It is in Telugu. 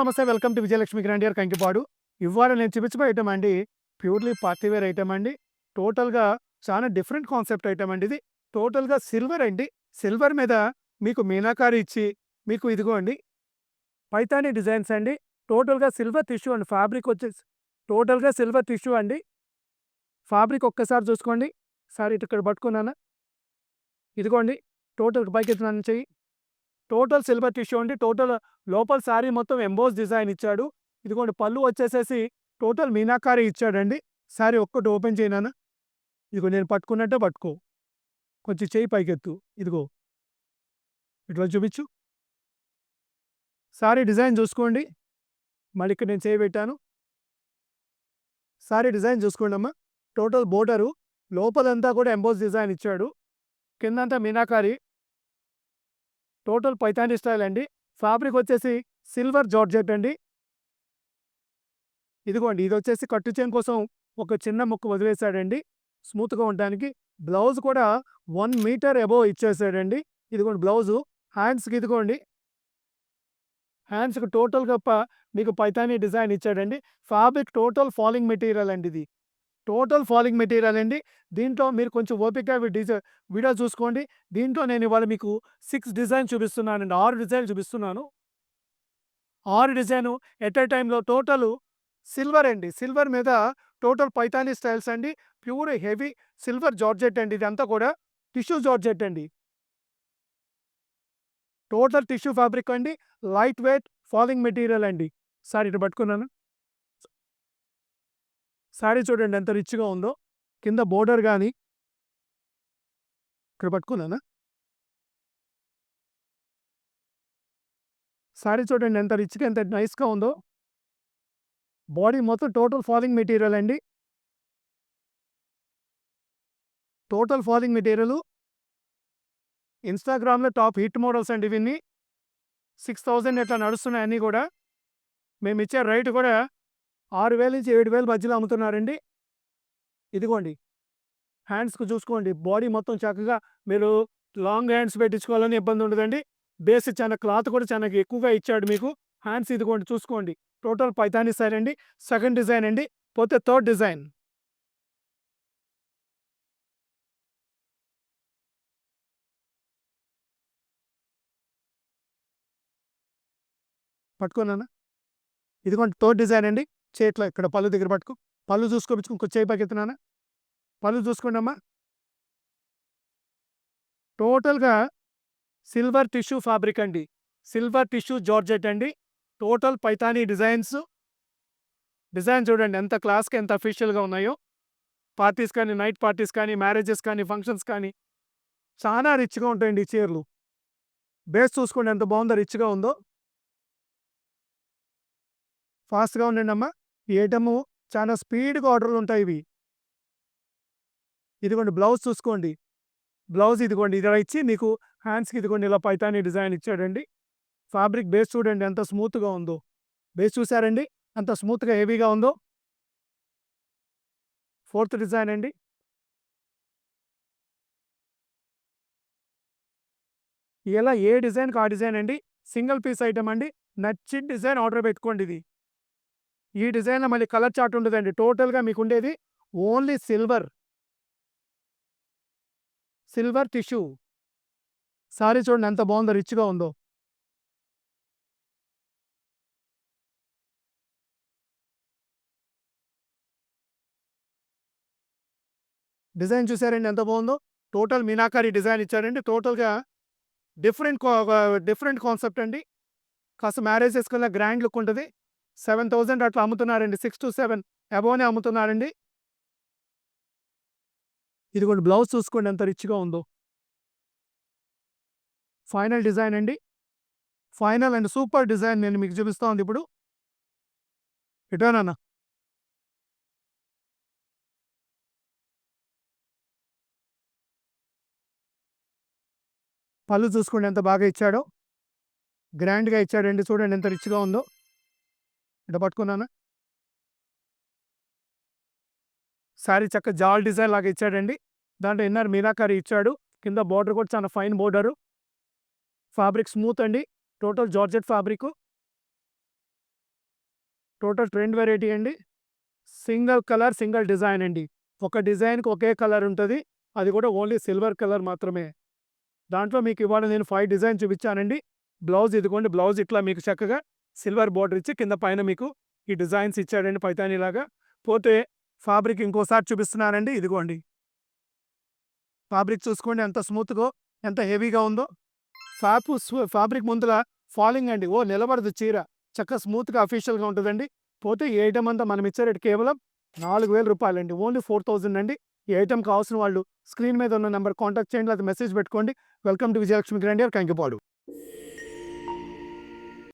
నమస్తే. Welcome to Vijayalakshmi grandeur Kankipadu. ఇవాళ నేను చూపించబోయే ఐటమ్ అండి ప్యూర్‌లీ పార్టీ వేర్ ఐటమ్ అండి. టోటల్‌గా చాలా డిఫరెంట్ కాన్సెప్ట్ ఐటమ్ అండి ఇది. టోటల్‌గా సిల్వర్ అండి. సిల్వర్ మీద మీకు మీనాకారి ఇచ్చి, మీకు ఇదిగోండి పైతాని డిజైన్స్ అండి. టోటల్‌గా సిల్వర్ టిష్యూ అండి. ఫ్యాబ్రిక్ వచ్చేసి టోటల్‌గా సిల్వర్ టిష్యూ అండి. ఫ్యాబ్రిక్ ఒక్కసారి చూసుకోండి. సార్ ఇటు ఇక్కడ పట్టుకున్నానా? ఇదిగోండి టోటల్ పైకెత్తుతున్నాను చెయ్యి. టోటల్ సిల్వర్ టిష్యూ అండి. టోటల్ లోపల శారీ మొత్తం ఎంబోస్ డిజైన్ ఇచ్చాడు. ఇదిగోండి పళ్ళు వచ్చేసేసి టోటల్ మీనాకారి ఇచ్చాడండి. శారీ ఒక్కటి ఓపెన్ చెయ్యి నాన్న. ఇదిగో నేను పట్టుకున్నట్టే పట్టుకో. కొంచెం చెయ్యి పైకెత్తు. ఇదిగో ఇట్లా చూపించు. శారీ డిజైన్ చూసుకోండి. మళ్ళీ ఇక్కడ నేను చెయ్యి పెట్టాను. శారీ డిజైన్ చూసుకోండమ్మా. టోటల్ బోర్డరు లోపలంతా కూడా ఎంబోస్ డిజైన్ ఇచ్చాడు. కిందంతా మీనాకారి. టోటల్ పైతాని స్టైల్ అండి. ఫ్యాబ్రిక్ వచ్చేసి సిల్వర్ జార్జెట్ అండి. ఇదిగోండి ఇదొచ్చేసి కట్టు చెయిన్ కోసం ఒక చిన్న ముక్క వదిలేసాడండి స్మూత్‌గా ఉండడానికి. బ్లౌజ్ కూడా 1 మీటర్ అబోవ్ ఇచ్చేసాడండి. ఇదిగోండి బ్లౌజు. హ్యాండ్స్‌కి ఇదిగోండి. హ్యాండ్స్‌కి టోటల్‌గా మీకు పైతాని డిజైన్ ఇచ్చాడండి. ఫ్యాబ్రిక్ టోటల్ ఫాలింగ్ మెటీరియల్ అండి ఇది. టోటల్ ఫాలింగ్ మెటీరియల్ అండి. దీంట్లో మీరు కొంచెం ఓపికగా వీడియో చూసుకోండి. దీంట్లో నేను ఇవాళ మీకు 6 డిజైన్ చూపిస్తున్నానండి. 6 డిజైన్లు చూపిస్తున్నాను. 6 డిజైను ఎట్ ఎ టైమ్‌లో టోటలు సిల్వర్ అండి. సిల్వర్ మీద టోటల్ పైతాని స్టైల్స్ అండి. ప్యూర్ హెవీ సిల్వర్ జార్జెట్ అండి ఇదంతా కూడా. టిష్యూ జార్జెట్ అండి. టోటల్ టిష్యూ ఫ్యాబ్రిక్ అండి. లైట్ వెయిట్ ఫాలింగ్ మెటీరియల్ అండి. సారీ ఇటు పట్టుకున్నాను. సారీ చూడండి ఎంత రిచ్‌గా ఉందో. కింద బోర్డర్ గాని ఇక్కడ పట్టుకున్నానా? సారీ చూడండి ఎంత రిచ్‌గా ఎంత నైస్‌గా ఉందో. బాడీ మొత్తం టోటల్ ఫాలింగ్ మెటీరియల్ అండి. Total falling material. ఇన్‌స్టాగ్రామ్‌లో టాప్ హిట్ మోడల్స్ అండి ఇవన్నీ. 6000 ఇట్లా నడుస్తున్నాయి అన్నీ కూడా. మేమిచ్చే రేట్ కూడా 6000-7000 మధ్యలో అమ్ముతున్నారండి. ఇదిగోండి హ్యాండ్స్‌కి చూసుకోండి. బాడీ మొత్తం చక్కగా మీరు లాంగ్ హ్యాండ్స్ పెట్టించుకోవాలని ఇబ్బంది ఉండదండి. బేస్ చాలా క్లాత్ కూడా చాలా ఎక్కువగా ఇచ్చాడు మీకు. హ్యాండ్స్ ఇదిగోండి చూసుకోండి. టోటల్ పైతాని స్టైల్ అండి. సెకండ్ డిజైన్ అండి. పోతే థర్డ్ డిజైన్. పట్టుకోనాన్న. ఇదిగోండి థర్డ్ డిజైన్ అండి. చేతిలో ఇక్కడ పళ్ళు దగ్గర పట్టుకో. పళ్ళు చూసుకోపించుకో. ఇంకో చేయి పైకెత్తు నాన్న. పళ్ళు చూసుకోండమ్మా. టోటల్‌గా సిల్వర్ టిష్యూ ఫ్యాబ్రిక్ అండి. సిల్వర్ టిష్యూ జార్జెట్ అండి. Total Paithani designs. డిజైన్ చూడండి ఎంత క్లాస్‌గా ఎంత అఫీషియల్‌గా ఉన్నాయో. పార్టీస్ కానీ, నైట్ పార్టీస్ కానీ, మ్యారేజెస్ కానీ, ఫంక్షన్స్ కానీ చాలా రిచ్‌గా ఉంటాయండి ఈ చీరలు. బేస్ చూసుకోండి ఎంత బాగుందో రిచ్‌గా ఉందో. ఫాస్ట్‌గా ఉండండమ్మా. ఈ ఐటెము చాలా స్పీడ్‌గా ఆర్డర్‌లు ఉంటాయి ఇవి. ఇదిగోండి బ్లౌజ్ చూసుకోండి. బ్లౌజ్ ఇదిగోండి ఇలా ఇచ్చి మీకు హ్యాండ్స్‌కి ఇదిగోండి ఇలా పైతాని డిజైన్ ఇచ్చాడండి. ఫ్యాబ్రిక్ బేస్ చూడండి ఎంత స్మూత్‌గా ఉందో. బేస్ చూసారండి? ఎంత స్మూత్‌గా హెవీగా ఉందో. ఫోర్త్ డిజైన్ అండి. ఇలా ఏ డిజైన్‌కి ఆ డిజైన్ అండి. సింగిల్ పీస్ ఐటెమ్ అండి. నచ్చిన డిజైన్ ఆర్డర్ పెట్టుకోండి ఇది. ఈ డిజైన్‌లో మళ్ళీ కలర్ చార్ట్ ఉండదండి. టోటల్‌గా మీకుండేది only silver. Silver tissue. Sari చూడండి ఎంత బాగుందో రిచ్‌గా ఉందో. డిజైన్ చూసారండి ఎంత బాగుందో. టోటల్ మీనాకారి డిజైన్ ఇచ్చారండి. టోటల్‌గా డిఫరెంట్ కాన్సెప్ట్ అండి. కాస్త మ్యారేజెస్‌కల్లా గ్రాండ్ లుక్ ఉంటది. 7000 అట్లా అమ్ముతున్నారండి. 6-7 అబోవ్‌నే అమ్ముతున్నారండి. ఇదిగోండి బ్లౌజ్ చూసుకోండి ఎంత రిచ్‌గా ఉందో. ఫైనల్ డిజైన్ అండి. ఫైనల్ అండ్ సూపర్ డిజైన్ నేను మీకు చూపిస్తా ఉంది ఇప్పుడు. ఇటు రా నాన్న. పళ్ళు చూసుకోండి ఎంత బాగా ఇచ్చాడో. గ్రాండ్‌గా ఇచ్చాడండి. చూడండి ఎంత రిచ్‌గా ఉందో. ఇటు పట్టుకున్నానా. సారీ చక్కగా జాల్ డిజైన్ లాగా ఇచ్చాడండి. దాంట్లో ఇన్నర్ మీనాకారి ఇచ్చాడు. కింద బోర్డర్ కూడా చాలా ఫైన్ బోర్డరు. ఫ్యాబ్రిక్ స్మూత్ అండి. Total georgette fabric. Total trend variety అండి. సింగిల్ కలర్, సింగిల్ డిజైన్ అండి. ఒక డిజైన్‌కి ఒకే కలర్ ఉంటది. అది కూడా ఓన్లీ సిల్వర్ కలర్ మాత్రమే. దాంట్లో మీకు ఇవాళ నేను 5 డిజైన్ చూపించానండి. బ్లౌజ్ ఇదిగోండి. బ్లౌజ్ ఇట్లా మీకు చక్కగా సిల్వర్ బోర్డర్ ఇచ్చి కింద పైన మీకు ఈ డిజైన్స్ ఇచ్చాడండి పైతానీలాగా. పోతే ఫ్యాబ్రిక్ ఇంకోసారి చూపిస్తున్నానండి. ఇదిగోండి. ఫ్యాబ్రిక్ చూసుకోండి ఎంత స్మూత్‌గో, ఎంత హెవీగా ఉందో. ఫ్యాబ్రిక్ ముందల ఫాలింగ్ అండి. నిలబడదు చీర. చక్కగా స్మూత్‌గా అఫీషియల్‌గా ఉంటదండి. పోతే ఈ ఐటెమ్ అంతా మనం ఇచ్చే రేట్ కేవలం రూ. 4000 అండి. ఓన్లీ 4000 అండి. ఈ ఐటెమ్ కావాల్సిన వాళ్ళు స్క్రీన్ మీద ఉన్న నంబర్ కాంటాక్ట్ చేయండి. లేకపోతే మెసేజ్ పెట్టుకోండి. Welcome to Vijayalakshmi grandeur Kankipadu.